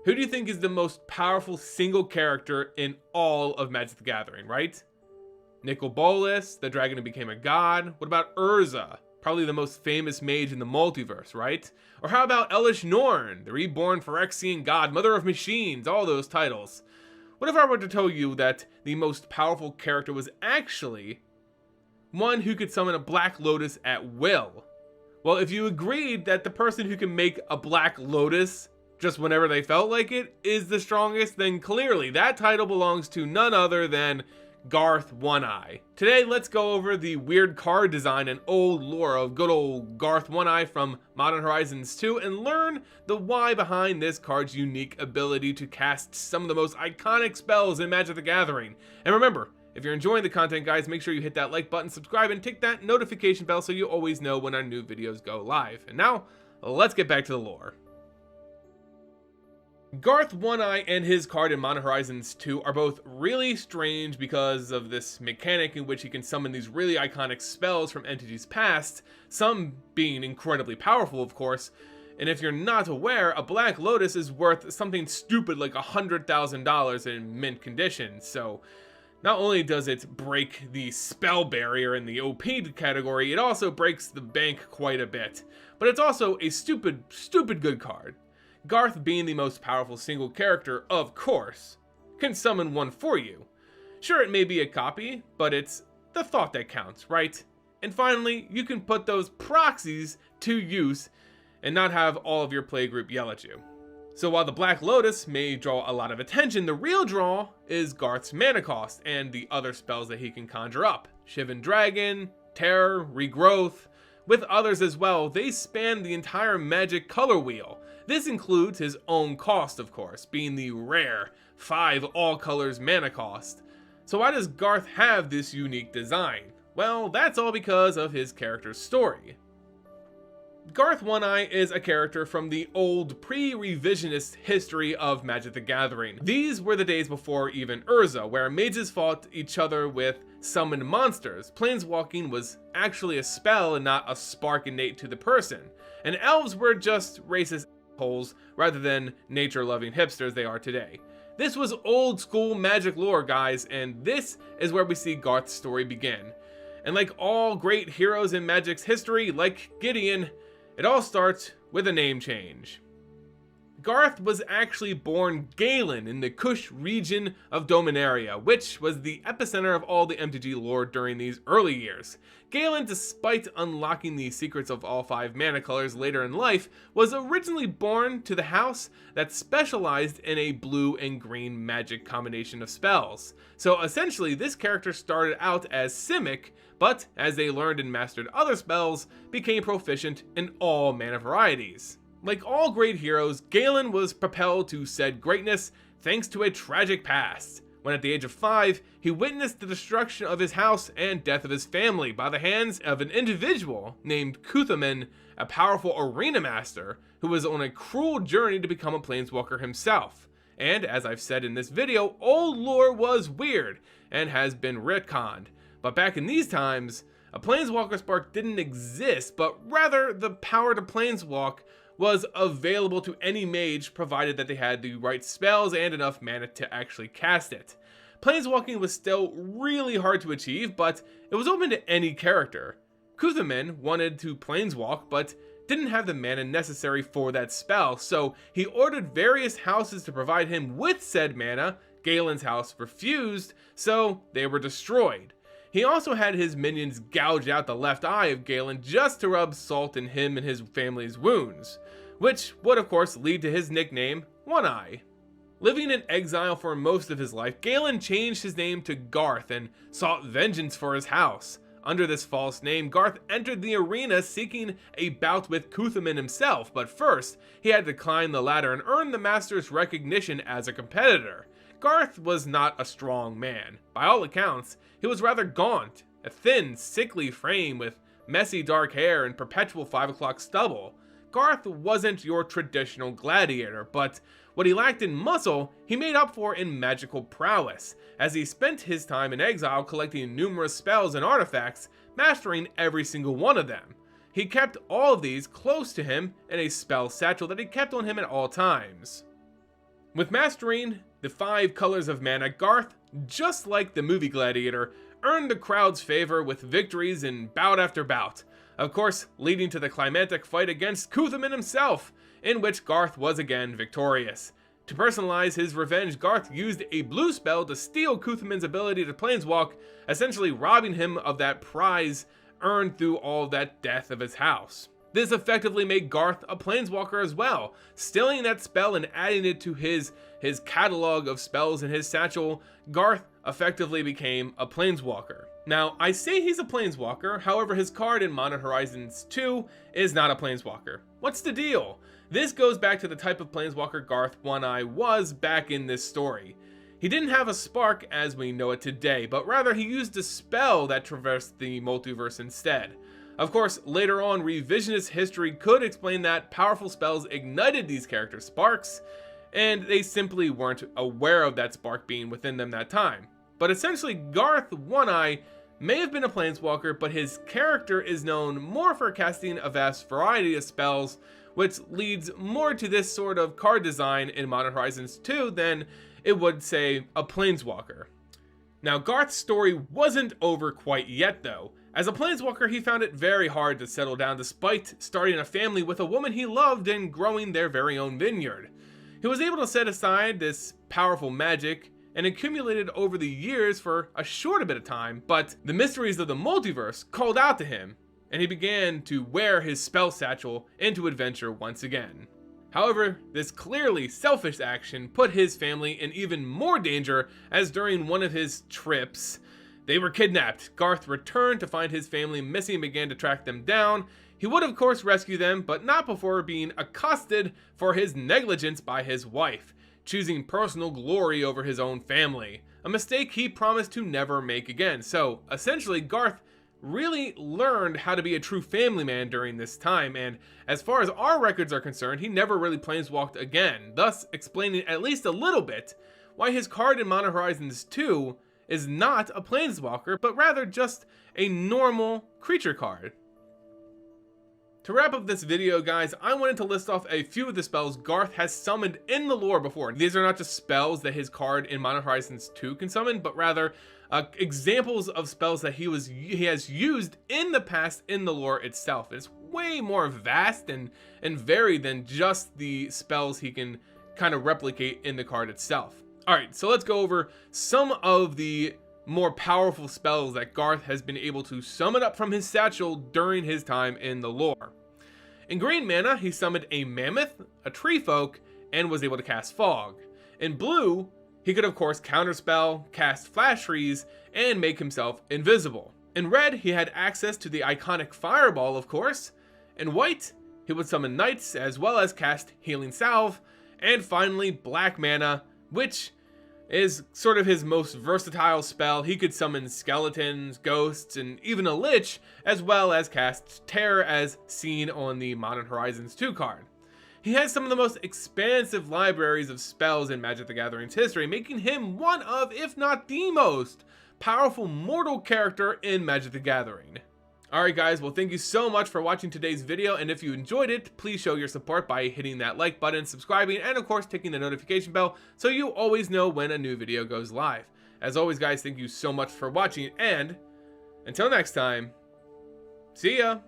Who do you think is the most powerful single character in all of Magic the Gathering, right? Nicol Bolas, the dragon who became a god. What about Urza? Probably the most famous mage in the multiverse, right? Or how about Elish Norn, the reborn Phyrexian god, mother of machines, all those titles. What if I were to tell you that the most powerful character was actually one who could summon a Black Lotus at will? Well, if you agreed that the person who can make a Black Lotus just whenever they felt like it is the strongest, then clearly that title belongs to none other than Garth One-Eye. Today, let's go over the weird card design and old lore of good old Garth One-Eye from Modern Horizons 2 and learn the why behind this card's unique ability to cast some of the most iconic spells in Magic the Gathering. And remember, if you're enjoying the content, guys, make sure you hit that like button, subscribe, and tick that notification bell so you always know when our new videos go live. And now, let's get back to the lore. Garth One-Eye and his card in Modern Horizons 2 are both really strange because of this mechanic in which he can summon these really iconic spells from entities past, some being incredibly powerful, of course. And if you're not aware, a Black Lotus is worth something stupid like $100,000 in mint condition, so not only does it break the spell barrier in the OP category, it also breaks the bank quite a bit. But it's also a stupid good card. Garth, being the most powerful single character, of course, can summon one for you. Sure, it may be a copy, but it's the thought that counts, right? And finally, you can put those proxies to use and not have all of your playgroup yell at you. So while the Black Lotus may draw a lot of attention, the real draw is Garth's mana cost and the other spells that he can conjure up. Shivan Dragon, Terror, Regrowth, with others as well, they span the entire Magic color wheel. This includes his own cost, of course, being the rare 5 all colors mana cost. So why does Garth have this unique design? Well, that's all because of his character's story. Garth One-Eye is a character from the old pre-revisionist history of Magic the Gathering. These were the days before even Urza, where mages fought each other with summoned monsters. Planeswalking was actually a spell and not a spark innate to the person. And elves were just racist holes rather than nature-loving hipsters they are today. This was old school Magic lore, guys, and this is where we see Garth's story begin. And like all great heroes in Magic's history, like Gideon, it all starts with a name change. Garth was actually born Galen in the Kush region of Dominaria, which was the epicenter of all the MTG lore during these early years. Galen, despite unlocking the secrets of all 5 mana colors later in life, was originally born to the house that specialized in a blue and green magic combination of spells. So essentially, this character started out as Simic, but as they learned and mastered other spells, became proficient in all mana varieties. Like all great heroes, Galen was propelled to said greatness thanks to a tragic past, when at the age of 5, he witnessed the destruction of his house and death of his family by the hands of an individual named Kuthaman, a powerful arena master who was on a cruel journey to become a planeswalker himself. And as I've said in this video, old lore was weird and has been retconned. But back in these times, a planeswalker spark didn't exist, but rather the power to planeswalk was available to any mage provided that they had the right spells and enough mana to actually cast it. Planeswalking was still really hard to achieve, but it was open to any character. Kuthaman wanted to planeswalk, but didn't have the mana necessary for that spell, so he ordered various houses to provide him with said mana. Galen's house refused, so they were destroyed. He also had his minions gouge out the left eye of Galen just to rub salt in him and his family's wounds, which would of course lead to his nickname, One-Eye. Living in exile for most of his life, Galen changed his name to Garth and sought vengeance for his house. Under this false name, Garth entered the arena seeking a bout with Kuthaman himself, but first, he had to climb the ladder and earn the master's recognition as a competitor. Garth was not a strong man. By all accounts, he was rather gaunt, a thin, sickly frame with messy dark hair and perpetual 5 o'clock stubble. Garth wasn't your traditional gladiator, but what he lacked in muscle, he made up for in magical prowess, as he spent his time in exile collecting numerous spells and artifacts, mastering every single one of them. He kept all of these close to him in a spell satchel that he kept on him at all times. With mastering the 5 colors of mana, Garth, just like the movie Gladiator, earned the crowd's favor with victories in bout after bout, of course leading to the climactic fight against Kuthleman himself, in which Garth was again victorious. To personalize his revenge, Garth used a blue spell to steal Kuthleman's ability to planeswalk, essentially robbing him of that prize earned through all that death of his house. This effectively made Garth a planeswalker as well, stealing that spell and adding it to his catalog of spells in his satchel. Garth effectively became a planeswalker. Now, I say he's a planeswalker, however his card in Modern Horizons 2 is not a planeswalker. What's the deal? This goes back to the type of planeswalker Garth One-Eye was back in this story. He didn't have a spark as we know it today, but rather he used a spell that traversed the multiverse instead. Of course, later on, revisionist history could explain that powerful spells ignited these characters' sparks, and they simply weren't aware of that spark being within them that time. But essentially, Garth One-Eye may have been a planeswalker, but his character is known more for casting a vast variety of spells, which leads more to this sort of card design in Modern Horizons 2 than it would, say, a planeswalker. Now, Garth's story wasn't over quite yet though. As a planeswalker, he found it very hard to settle down despite starting a family with a woman he loved and growing their very own vineyard. He was able to set aside this powerful magic and accumulated over the years for a short bit of time, but the mysteries of the multiverse called out to him, and he began to wear his spell satchel into adventure once again. However, this clearly selfish action put his family in even more danger, as during one of his trips, they were kidnapped. Garth returned to find his family missing and began to track them down. He would of course rescue them, but not before being accosted for his negligence by his wife, choosing personal glory over his own family, a mistake he promised to never make again. So essentially, Garth really learned how to be a true family man during this time, and as far as our records are concerned, he never really planeswalked again, thus explaining at least a little bit why his card in Modern Horizons 2 is not a planeswalker, but rather just a normal creature card. To wrap up this video, guys, I wanted to list off a few of the spells Garth has summoned in the lore before. These are not just spells that his card in Modern Horizons 2 can summon, but rather examples of spells that he has used in the past in the lore itself. It's way more vast and varied than just the spells he can kind of replicate in the card itself. Alright, so let's go over some of the more powerful spells that Garth has been able to summon up from his satchel during his time in the lore. In green mana, he summoned a Mammoth, a Tree Folk, and was able to cast Fog. In blue, he could of course counterspell, cast Flash Freeze, and make himself invisible. In red, he had access to the iconic Fireball, of course. In white, he would summon Knights as well as cast Healing Salve. And finally, black mana, which is sort of his most versatile spell. He could summon skeletons, ghosts, and even a lich, as well as cast Terror as seen on the Modern Horizons 2 card. He has some of the most expansive libraries of spells in Magic the Gathering's history, making him one of, if not the most, powerful mortal character in Magic the Gathering. Alright guys, well thank you so much for watching today's video, and if you enjoyed it, please show your support by hitting that like button, subscribing, and of course ticking the notification bell so you always know when a new video goes live. As always guys, thank you so much for watching, and until next time, see ya!